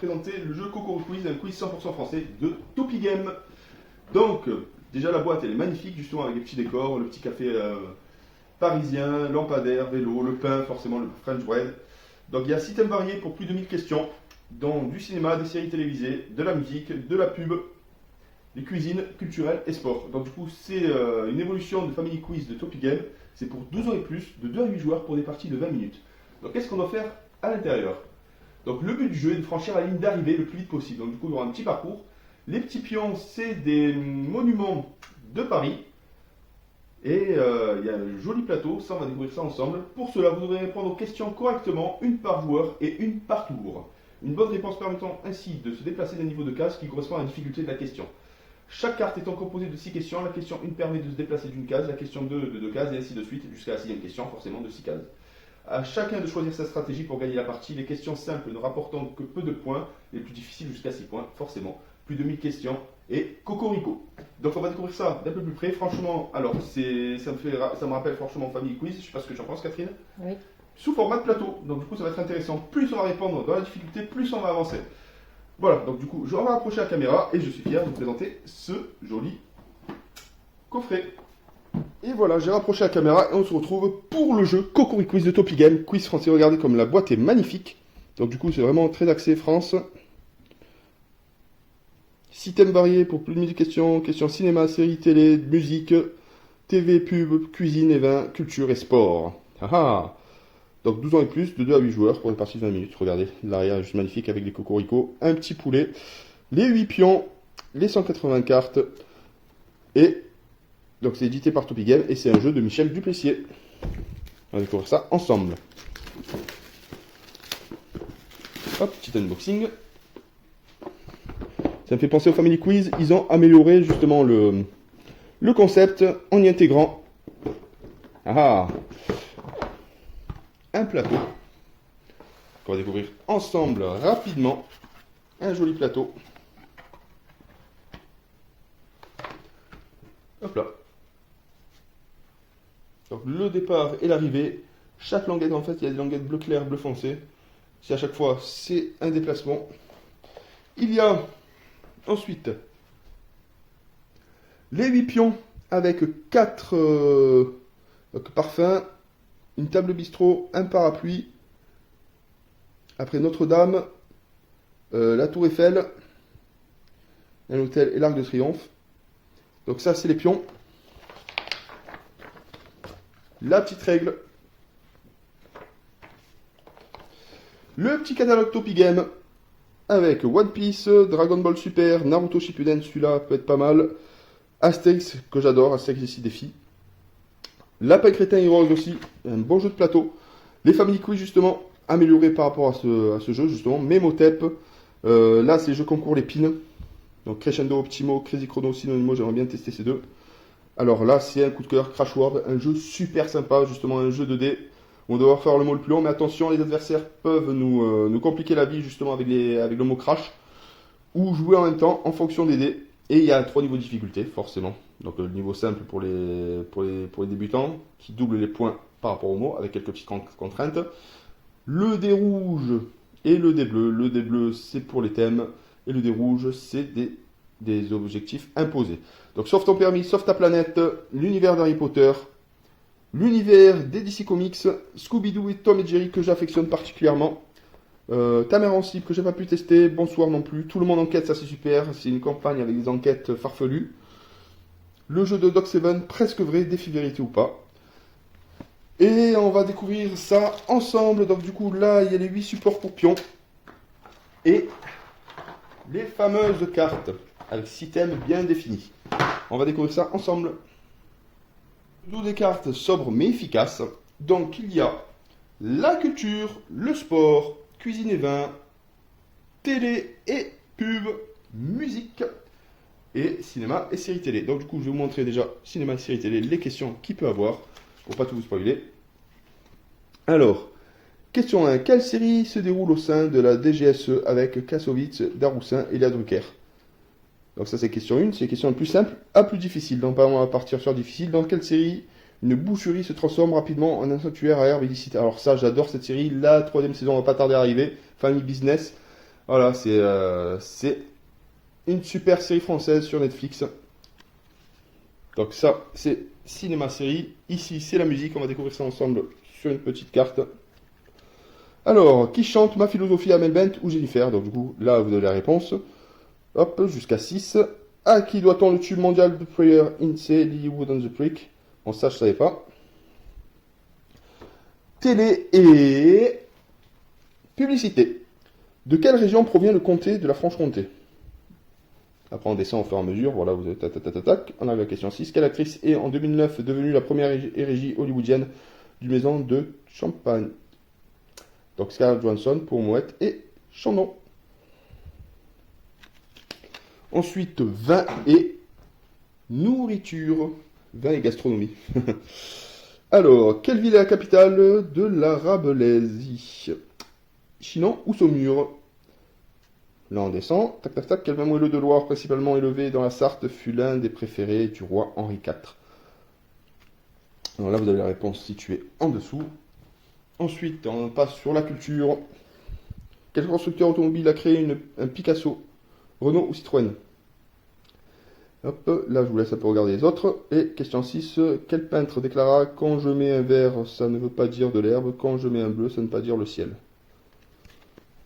présenter le jeu Cocori Quiz, un quiz 100% français de Topi Game. Donc, déjà la boîte elle est magnifique, justement avec les petits décors, le petit café parisien, lampadaire, vélo, le pain, forcément le French bread. Donc il y a 6 thèmes variés pour plus de 1000 questions, dont du cinéma, des séries télévisées, de la musique, de la pub, les cuisines, culturelles et sport. Donc du coup c'est une évolution de Family Quiz de Topi Game, c'est pour 12 ans et plus, de 2 à 8 joueurs pour des parties de 20 minutes. Donc qu'est-ce qu'on doit faire à l'intérieur? Donc le but du jeu est de franchir la ligne d'arrivée le plus vite possible. Donc du coup il y aura un petit parcours. Les petits pions c'est des monuments de Paris. Et il y a un joli plateau, ça on va découvrir ça ensemble. Pour cela, vous devrez répondre aux questions correctement, une par joueur et une par tour. Une bonne réponse permettant ainsi de se déplacer d'un niveau de case qui correspond à la difficulté de la question. Chaque carte étant composée de 6 questions, la question 1 permet de se déplacer d'une case, la question 2 de 2 cases et ainsi de suite, jusqu'à la 6e question, forcément de 6 cases. À chacun de choisir sa stratégie pour gagner la partie, les questions simples ne rapportant que peu de points, les plus difficiles jusqu'à 6 points, forcément. Plus de 1000 questions et cocorico. Donc on va découvrir ça d'un peu plus près. Franchement, alors ça me rappelle franchement Family Quiz. Je sais pas ce que tu en penses, Catherine. Oui. Sous format de plateau. Donc du coup ça va être intéressant. Plus on va répondre dans la difficulté, plus on va avancer. Voilà. Donc du coup je vais rapprocher la caméra et je suis fier de vous présenter ce joli coffret. Et voilà, j'ai rapproché la caméra et on se retrouve pour le jeu Cocori Quiz de Topi Game. Quiz français. Regardez comme la boîte est magnifique. Donc du coup c'est vraiment très axé France. 6 thèmes variés pour plus de 1000 questions, questions cinéma, séries, télé, musique, TV, pub, cuisine et vin, culture et sport. Ah. Donc 12 ans et plus, de 2 à 8 joueurs pour une partie de 20 minutes. Regardez, l'arrière est juste magnifique avec les cocoricots, un petit poulet, les 8 pions, les 180 cartes. Et donc c'est édité par Topi Game et c'est un jeu de Michel Duplessier. On va découvrir ça ensemble. Hop, petit unboxing. Ça me fait penser au Family Quiz, ils ont amélioré justement le concept en y intégrant un plateau qu'on va découvrir ensemble rapidement. Un joli plateau. Hop là. Donc le départ et l'arrivée. Chaque languette, en fait, il y a des languettes bleu clair, bleu foncé. C'est à chaque fois, c'est un déplacement. Il y a ensuite les 8 pions avec 4 parfums, une table bistrot, un parapluie, après Notre-Dame, la Tour Eiffel, un hôtel et l'Arc de Triomphe. Donc ça c'est les pions. La petite règle. Le petit catalogue Topi Game. Avec One Piece, Dragon Ball Super, Naruto Shippuden, celui-là peut être pas mal. Astérix, que j'adore, Astérix ici défi. Lapin Crétin Heroes aussi, un bon jeu de plateau. Les Family Quiz justement, améliorés par rapport à ce jeu justement. Memotep, là c'est jeu concours les pins. Donc Crescendo, Optimo, Crazy Chrono, Synonymo, j'aimerais bien tester ces deux. Alors là c'est un coup de cœur, Crash World, un jeu super sympa, justement un jeu 2D. On doit faire le mot le plus long, mais attention, les adversaires peuvent nous compliquer la vie justement avec le mot crash, ou jouer en même temps en fonction des dés. Et il y a 3 niveaux de difficulté, forcément. Donc le niveau simple pour les débutants, qui double les points par rapport au mot, avec quelques petites contraintes. Le dé rouge et le dé bleu. Le dé bleu, c'est pour les thèmes, et le dé rouge, c'est des objectifs imposés. Donc sauf ton permis, sauf ta planète, l'univers d'Harry Potter, l'univers des DC Comics, Scooby-Doo et Tom et Jerry que j'affectionne particulièrement. Ta mère en cible que j'ai pas pu tester, bonsoir non plus. Tout le monde enquête, ça c'est super. C'est une campagne avec des enquêtes farfelues. Le jeu de Doc Seven, presque vrai, défi vérité ou pas. Et on va découvrir ça ensemble. Donc du coup là il y a les 8 supports pour pions. Et les fameuses cartes avec 6 thèmes bien définis. On va découvrir ça ensemble. D'où des cartes sobres mais efficaces. Donc il y a la culture, le sport, cuisine et vin, télé et pub, musique et cinéma et séries télé. Donc du coup je vais vous montrer déjà cinéma et séries télé, les questions qu'il peut avoir pour pas tout vous spoiler. Alors, question 1. Quelle série se déroule au sein de la DGSE avec Kassovitz, Daroussin et Léa Drucker? Donc ça c'est question 1, c'est question la plus simple à plus difficile. Donc on va partir sur difficile. Dans quelle série une boucherie se transforme rapidement en un sanctuaire à air illicite? Alors ça j'adore cette série, la 3e saison va pas tarder à arriver. Family Business, Voilà, c'est une super série française sur Netflix. Donc ça, c'est cinéma-série. Ici, c'est la musique. On va découvrir ça ensemble sur une petite carte. Alors, qui chante Ma philosophie, Amel Bent ou Jennifer? Donc du coup, là, vous avez la réponse. Hop, jusqu'à 6. À qui doit-on le tube mondial de Prayer in Say Wood on the Prick? Bon, ça, je savais pas. Télé et publicité. De quelle région provient le comté de la Franche-Comté? Après, on descend au fur et à mesure. Voilà, vous avez tac. On arrive à la question 6. Quelle actrice est en 2009 devenue la première érigie hollywoodienne du maison de Champagne? Donc Scarlett Johansson pour Mouette et Chandon. Ensuite, vin et nourriture. Vin et gastronomie. Alors, quelle ville est la capitale de la Rabelaisie? Chinon ou Saumur? Là, on descend. Tac. Quel vin moelleux de Loire, principalement élevé dans la Sarthe, fut l'un des préférés du roi Henri IV? Alors là, vous avez la réponse située en dessous. Ensuite, on passe sur la culture. Quel constructeur automobile a créé un Picasso? Renault ou Citroën? Hop, là je vous laisse un peu regarder les autres. Et question 6, quel peintre déclara: quand je mets un vert, ça ne veut pas dire de l'herbe, quand je mets un bleu, ça ne veut pas dire le ciel.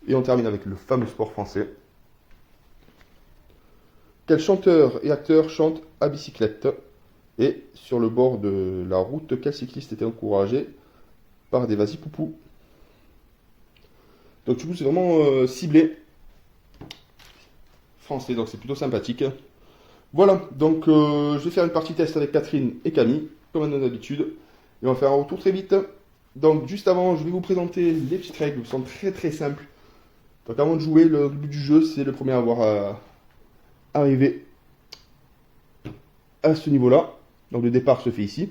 Et on termine avec le fameux sport français. Quel chanteur et acteur chante à bicyclette? Et sur le bord de la route, quel cycliste était encouragé par des vas-y poupou? Donc du coup c'est vraiment ciblé français, donc c'est plutôt sympathique. Voilà, donc je vais faire une partie test avec Catherine et Camille, comme d'habitude, et on va faire un retour très vite. Donc juste avant, je vais vous présenter les petites règles, qui sont très très simples. Donc avant de jouer, le but du jeu, c'est le premier à avoir arrivé à ce niveau-là. Donc le départ se fait ici.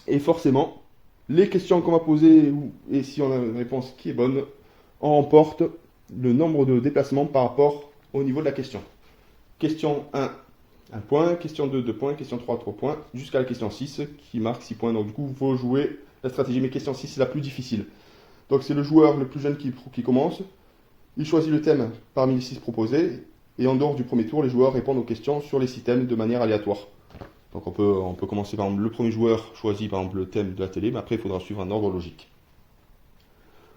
Et forcément, les questions qu'on va poser, et si on a une réponse qui est bonne, on remporte le nombre de déplacements par rapport au niveau de la question. Question 1, 1 point. Question 2, 2 points. Question 3, 3 points. Jusqu'à la question 6 qui marque 6 points. Donc du coup, il faut jouer la stratégie. Mais question 6, c'est la plus difficile. Donc c'est le joueur le plus jeune qui commence. Il choisit le thème parmi les 6 proposés. Et en dehors du premier tour, les joueurs répondent aux questions sur les 6 thèmes de manière aléatoire. Donc on peut commencer par exemple, le premier joueur choisit par exemple le thème de la télé. Mais après, il faudra suivre un ordre logique.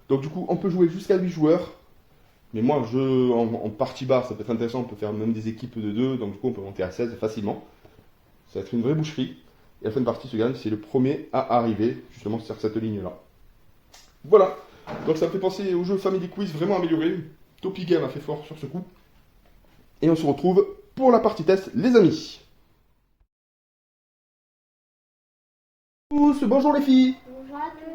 Donc du coup, on peut jouer jusqu'à 8 joueurs. Mais moi, en partie basse, ça peut être intéressant, on peut faire même des équipes de 2, donc du coup on peut monter à 16 facilement. Ça va être une vraie boucherie. Et la fin de partie se gagne, c'est le premier à arriver justement sur cette ligne-là. Voilà, donc ça me fait penser au jeu Family Quiz vraiment amélioré. Topi Game a fait fort sur ce coup. Et on se retrouve pour la partie test, les amis. Bonjour les filles. Bonjour à tous.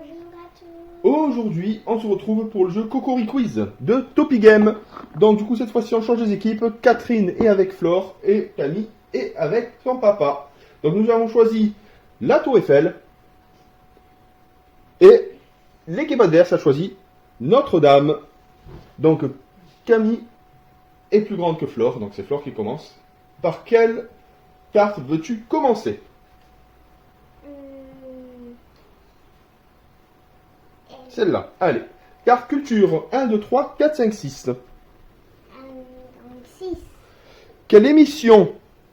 Aujourd'hui, on se retrouve pour le jeu Cocori Quiz de Topi Game. Donc du coup, cette fois-ci, on change les équipes. Catherine est avec Flore et Camille est avec son papa. Donc nous avons choisi la Tour Eiffel. Et l'équipe adverse a choisi Notre-Dame. Donc Camille est plus grande que Flore, donc c'est Flore qui commence. Par quelle carte veux-tu commencer? Celle-là. Allez. Carte culture. 1, 2, 3, 4, 5, 6. 6. Quelle émission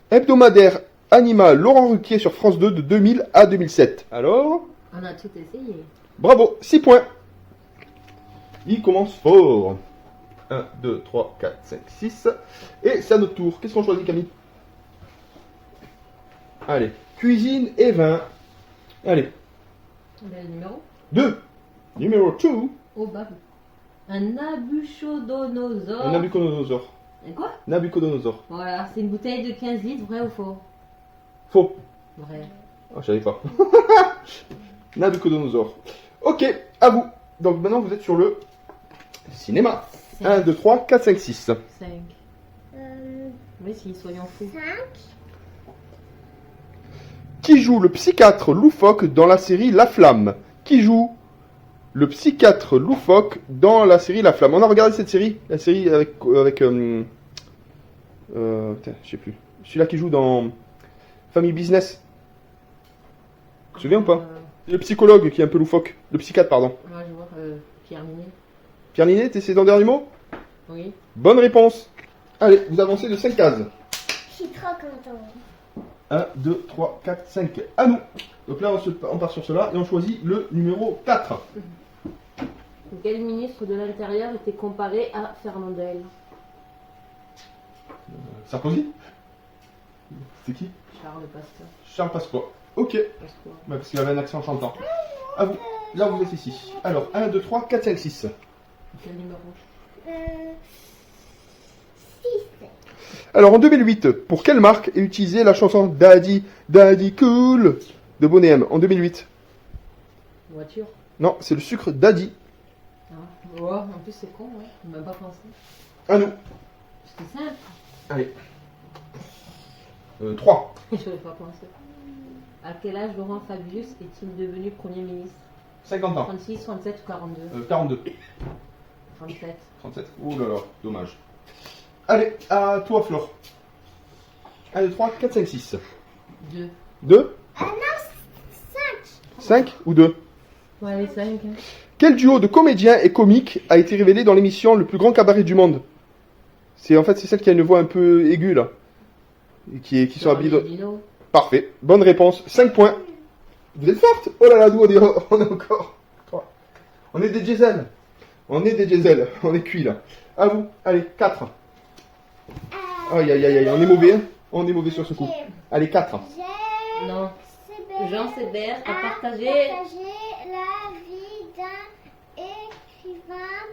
hebdomadaire animale Laurent Ruquier sur France 2 de 2000 à 2007? Alors? On a tout essayé. Bravo, 6 points. Il commence fort. 1, 2, 3, 4, 5, 6. Et c'est à notre tour. Qu'est-ce qu'on choisit, Camille? Allez. Cuisine et vin. Allez. Le numéro 2. Numéro 2. Oh, bah. Un Nabuchodonosor. Un Nabucodonosor. Un quoi? Nabucodonosor. Voilà, c'est une bouteille de 15 litres, vrai ou faux? Faux. Vrai. Ah, je savais pas. Nabucodonosor. Ok, à vous. Donc maintenant vous êtes sur le cinéma. 1, 2, 3, 4, 5, 6. 5. Oui, si, soyons fous. 5. Qui joue le psychiatre loufoque dans la série La Flamme? Qui joue le psychiatre loufoque dans la série La Flamme? On a regardé cette série, la série avec putain, je sais plus. Celui-là qui joue dans Family Business. Tu te souviens ou pas? Le psychologue qui est un peu loufoque. Le psychiatre, pardon. Moi, je vois Pierre Ninet. Pierre Ninet, c'est ton dernier mot? Oui. Bonne réponse. Allez, vous avancez de 5 cases. Je suis trop contente. 1, 2, 3, 4, 5. À nous. Donc là, on part sur cela et on choisit le numéro 4. Quel ministre de l'Intérieur était comparé à Fernandel? Sarkozy. C'est qui? Charles Pasqua. Charles Pasqua. Ok. Pasqua. Bah, parce qu'il avait un accent chantant. À vous. Là, vous êtes ici. Alors, 1, 2, 3, 4, 5, 6. Quel numéro? 6. Alors, en 2008, pour quelle marque est utilisée la chanson Daddy, Daddy Cool de Boney M en 2008? Voiture. Non, c'est le sucre Daddy. Ah. Ouais, en plus c'est con, ouais. On m'a pas pensé. À nous. C'était simple. Allez. 3. J'aurais pas pensé. À quel âge Laurent Fabius est-il devenu Premier ministre? 50 ans. 36, 37 ou 42? 42. 37. 37. Oh là là, dommage. Allez, à toi, Flore. 1, 2, 3, 4, 5, 6. 2. 2. Ah non, 5. 5 ou 2. Ouais, les 5. Hein. Quel duo de comédiens et comiques a été révélé dans l'émission Le plus grand cabaret du monde? C'est celle qui a une voix un peu aiguë là. Et qui sont habillés. Dino. Parfait. Bonne réponse. 5 points. Vous êtes forte. Oh là là, nous on est encore. On est des diesels. On est des diesels. On est cuit là. À vous. Allez, 4. Aïe aïe aïe aïe. On est mauvais. Hein, on est mauvais sur ce coup. Allez, 4. Non. Jean Sébert a partagé la vie d'un écrivain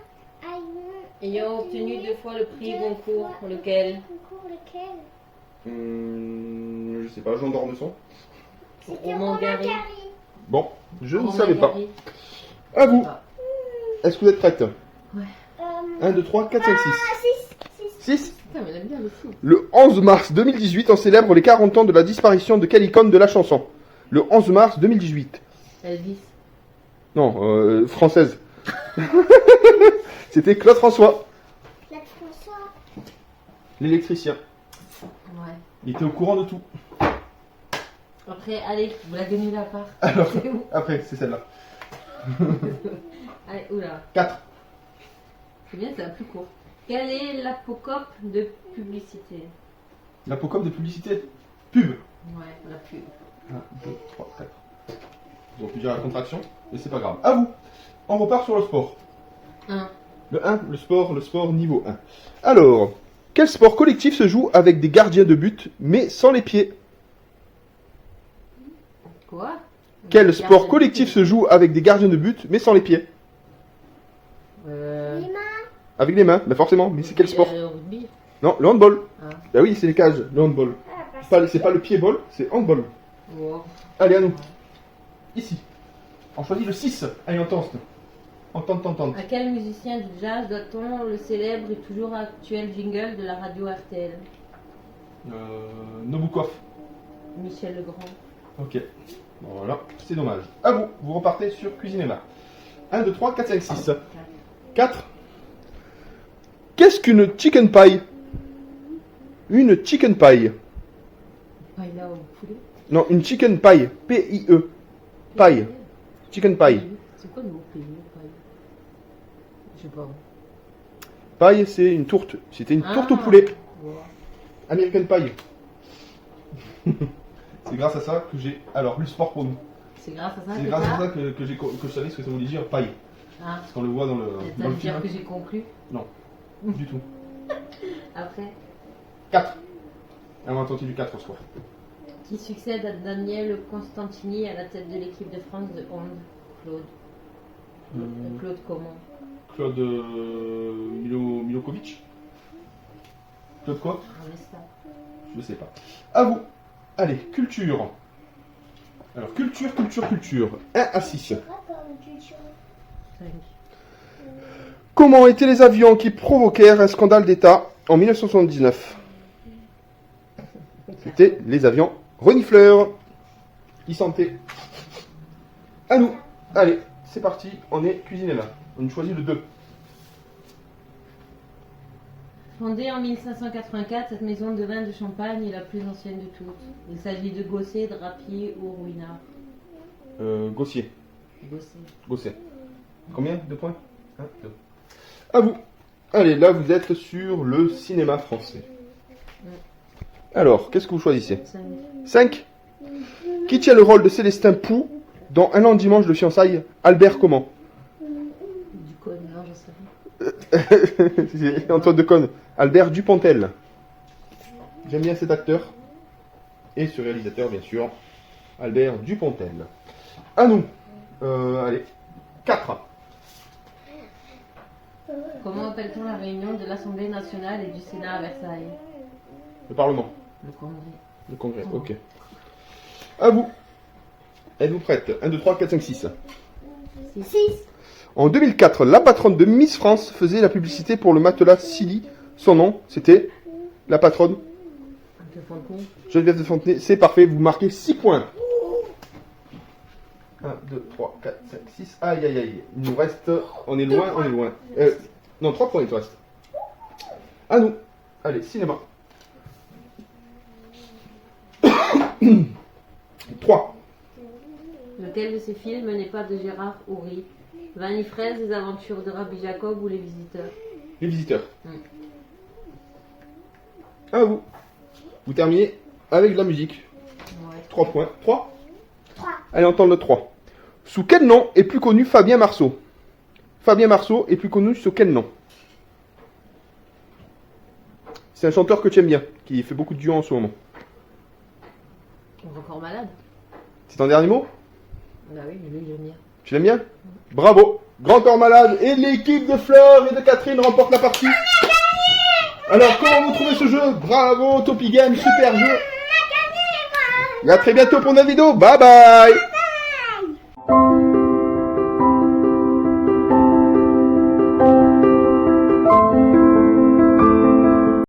ayant obtenu 2 fois le prix Goncourt. Lequel? Concours lequel? Je sais pas, Jean d'Ormesson. Roman Gary. Bon, je ne Romain savais pas. Gary. À vous. Ah. Est-ce que vous êtes prête? Ouais. 1, 2, 3, 4, 5, 6. 6. Putain, mais elle aime bien le foot. Le 11 mars 2018, on célèbre les 40 ans de la disparition de quelle icône de la chanson? Le 11 mars 2018. Elvis. Non, française. C'était Claude François, La François. l'électricien. Ouais. Il était au courant de tout. Après, allez, vous la gagnez la part. Alors, C'est où? après, c'est celle-là. Allez, oula. 4. C'est bien, c'est la plus courte. Quelle est l'apocope de publicité? L'apocope de publicité. Pub. Ouais, la pub. 1, 2, 3, 4. Ils ont pu dire la contraction, mais c'est pas grave. À vous. On repart sur le sport. 1. Le 1, le sport niveau 1. Alors, quel sport collectif se joue avec des gardiens de but, mais sans les pieds? Quoi? Quel sport collectif se joue avec des gardiens de but, mais sans les pieds? Les mains. Avec les mains, mais forcément. Mais c'est quel sport? Le rugby. Non, le handball. Ah. Bah oui, c'est les cages, le handball. C'est pas le pied-ball, c'est handball. Wow. Allez, à nous. Ici. On choisit le 6. Allez, on tente. On tente. À quel musicien du jazz doit-on le célèbre et toujours actuel jingle de la radio RTL? Nobukov. Michel Legrand. Ok. Bon, voilà, c'est dommage. À vous, vous repartez sur Cuisine et Mar. 1, 2, 3, 4, 5, 6. 4. Qu'est-ce qu'une chicken pie? Une chicken pie. Paella au poulet. Non, une chicken pie. P-I-E. Pie. Chicken pie. C'est quoi le mot paella? Paille. Je sais pas. Pie, c'est une tourte. C'était une tourte au Ah. poulet. Wow. American pie. C'est grâce à ça que j'ai. Alors, le sport pour nous. C'est grâce à ça C'est que grâce à t'as- ça que je savais ce que ça voulait dire paille. Ah, Parce qu'on le voit dans le t'as film. dire que j'ai conclu. Du tout. Après, 4. On va entendre du 4 ce soir. qui succède à Daniel Constantini à la tête de l'équipe de France de hand? Claude. Claude comment? Claude Milokovic. Claude quoi? Resta. Je sais pas. À vous. Allez, culture. Alors, culture. 1 à 6. Quoi comme culture? 5. Comment étaient les avions qui provoquèrent un scandale d'État en 1979? C'était les avions renifleurs. Qui sentaient. À nous. Allez, c'est parti. On est cuisiné là. On choisit le 2. Fondée en 1584, cette maison de vin de Champagne est la plus ancienne de toutes. Il s'agit de Gosset, Drapier ou Ruinart. Gossier. Gosset. Gosset. Combien de points 1, 2. À vous. Allez, là vous êtes sur le cinéma français. Alors, qu'est-ce que vous choisissez? 5. Qui tient le rôle de Célestin Pou dans Un an dimanche de fiançailles? Albert comment? Du cône, non, j'en sais rien. C'est Antoine Decaune. Albert Dupontel. J'aime bien cet acteur. Et ce réalisateur, bien sûr. Albert Dupontel. À nous. Allez. 4. Comment appelle-t-on la réunion de l'Assemblée nationale et du Sénat à Versailles? Le Parlement. Le Congrès. Le Congrès, ok. À vous. Êtes-vous prête? 1, 2, 3, 4, 5, 6. 6. En 2004, la patronne de Miss France faisait la publicité pour le matelas Silly. Son nom, c'était la patronne De Fontenay. Geneviève de Fontenay. C'est parfait, vous marquez 6 points. 1, 2, 3, 4, 5, 6. Aïe, aïe, aïe. Il nous reste... On est loin, on est loin. Non, 3 points il te reste. À nous. Allez, cinéma. 3. Lequel de ces films n'est pas de Gérard Houry? Vanille Fraise, Les Aventures de Rabbi Jacob ou Les Visiteurs? Les visiteurs. Mm. À vous. Vous terminez avec de la musique. Ouais. 3 points. 3. 3. Allez, on tente le 3. Sous quel nom est plus connu Fabien Marceau? Fabien Marceau est plus connu sous quel nom? C'est un chanteur que tu aimes bien, qui fait beaucoup de duos en ce moment. On est encore malade? C'est ton dernier mot? Bah oui, lui, j'aime bien. Tu l'aimes bien? Bravo. Grand corps malade et l'équipe de Fleur et de Catherine remporte la partie. Alors, comment vous trouvez ce jeu? Bravo, Topi Game, super jeu. Et à très bientôt pour une nouvelle vidéo. Bye bye.